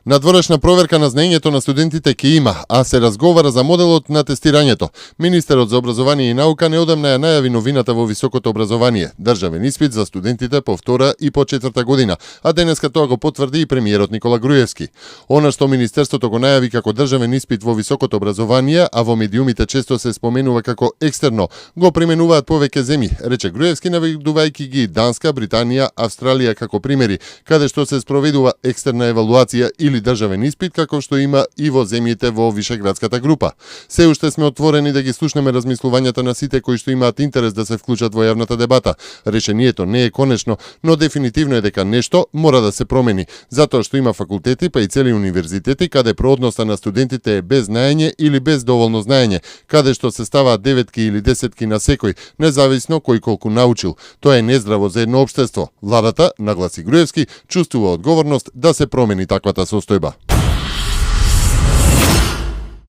Надворешна проверка на знаењето на студентите ќе има, а се разговара за моделот на тестирањето. Министерот за образование и наука неодамна ја најави новината во високото образование – државен испит за студентите по втора и по четврта година, а денеска тоа го потврди и премиерот Никола Груевски. Она што Министерството го најави како државен испит во високото образование, а во медиумите често се споменува како екстерно, го применуваат повеќе земји, рече Груевски, наведувајќи ги Данска, Британија, Австралија како примери, каде што се спроведува екстерна евалуација или државен испит, како што има и во земјите во Вишеградската група. Се уште сме отворени да ги слушнеме размислувањата на сите кои што имаат интерес да се вклучат во јавната дебата. Решението не е конечно, но дефинитивно е дека нешто мора да се промени, затоа што има факултети па и цели универзитети каде проодноста на студентите е без знаење или без доволно знаење, каде што се ставаат деветки или десетки на секој, независно кој колку научил. Тоа е нездраво за едно општество. Владата, нагласи Груевски, чувствува одговорност да се промени таквата состојба.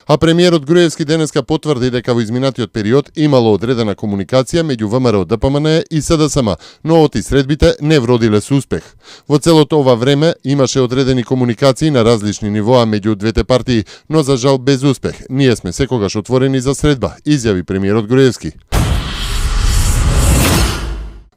А премиерот Груевски денеска потврди дека во изминатиот период имало одредена комуникација меѓу ВМРО ДПМН и СДСМ, но оти средбите не вродиле со успех. Во целото ова време имаше одредени комуникации на различни нивоа меѓу двете партии, но за жал без успех. Ние сме секогаш отворени за средба, изјави премиерот Груевски.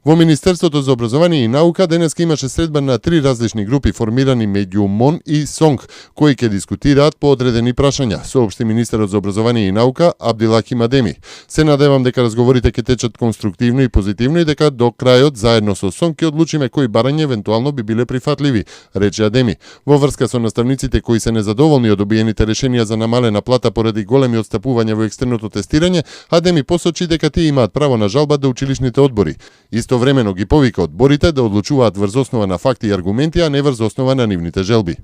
Во Министерството за образование и наука денеска имаше средба на 3 различни групи формирани меѓу МОН и СОНГ, кои ќе дискутираат по одредени прашања, соопшти министерот за образование и наука Абдилахим Адеми. Се надевам дека разговорите ќе течат конструктивно и позитивно и дека до крајот заедно со СОНГ ќе одлучиме кои барања евентуално би биле прифатливи, рече Адеми. Во врска со наставниците кои се незадоволни од добиените решенија за намалена плата поради големи отстапувања во екстерното тестирање, Адеми посочи дека тие имаат право на жалба до училишните одбори. Истовремено ги повика одборите да одлучуваат врз основа на факти и аргументи, а не врз основа на нивните желби.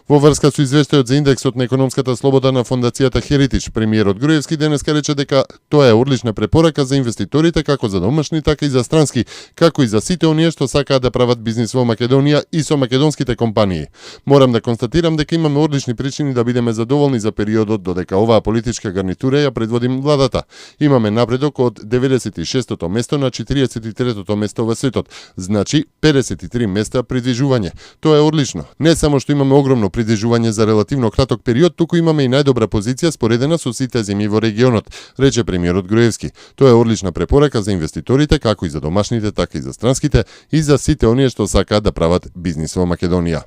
Во врска со извештајот за индексот на економската слобода на фондацијата Heritage, премиерот Груевски денеска рече дека тоа е одлична препорака за инвеститорите како за домашни, така и за странски, како и за сите оние што сакаат да прават бизнис во Македонија и со македонските компании. Морам да констатирам дека имаме одлични причини да бидеме задоволни за периодот додека оваа политичка гарнитура ја предводим владата. Имаме напредок од 96-тото место на 43-тото место во светот, значи 53 места придвижување. Тоа е одлично. Не само што имаме огромно придвижување за релативно краток период, туку имаме и најдобра позиција споредена со сите земји во регионот, рече премиерот Груевски. Тоа е одлична препорака за инвеститорите, како и за домашните, така и за странските, и за сите оние што сакаат да прават бизнис во Македонија.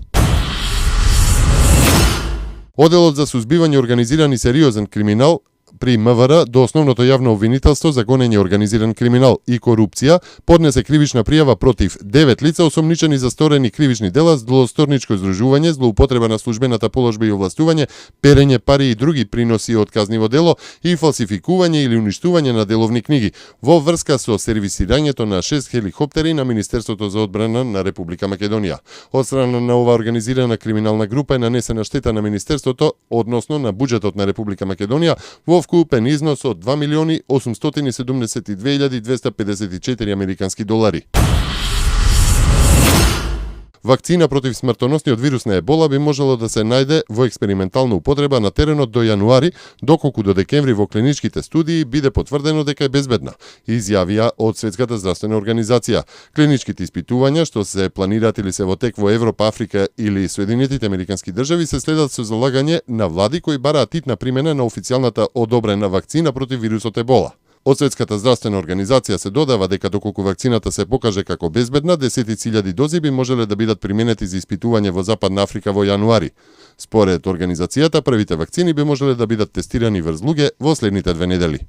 Оделот за сузбивање организиран и сериозен криминал при МВР до основното јавно обвинителство за гонење организиран криминал и корупција поднесе кривична пријава против 9 лица осомничени за сторени кривични дела, злосторничко издржување, злоупотреба на службената положба и овластување, перење пари и други приноси од казниво дело и фалсификување или уништување на деловни книги во врска со сервисирањето на 6 хеликоптери на Министерството за одбрана на Република Македонија. Од страна на оваа организирана криминална група е нанесена штета на Министерството, односно на буџетот на Република Македонија, во вкупен износ од 2.872.254 американски долари. Вакцина против смртоносниот вирус на ебола би можело да се најде во експериментална употреба на теренот до јануари, доколку до декември во клиничките студии биде потврдено дека е безбедна, изјавија од Светската здравствена организација. Клиничките испитувања што се планираат или се во тек во Европа, Африка или Соединетите американски држави се следат со залагање на влади кои бараат итна примена на официјалната одобрена вакцина против вирусот ебола. Од Светската здравствена организација се додава дека доколку вакцината се покаже како безбедна, 10.000 дози би можеле да бидат применети за испитување во Западна Африка во јануари. Според организацијата, првите вакцини би можеле да бидат тестирани врз луѓе во следните 2 недели.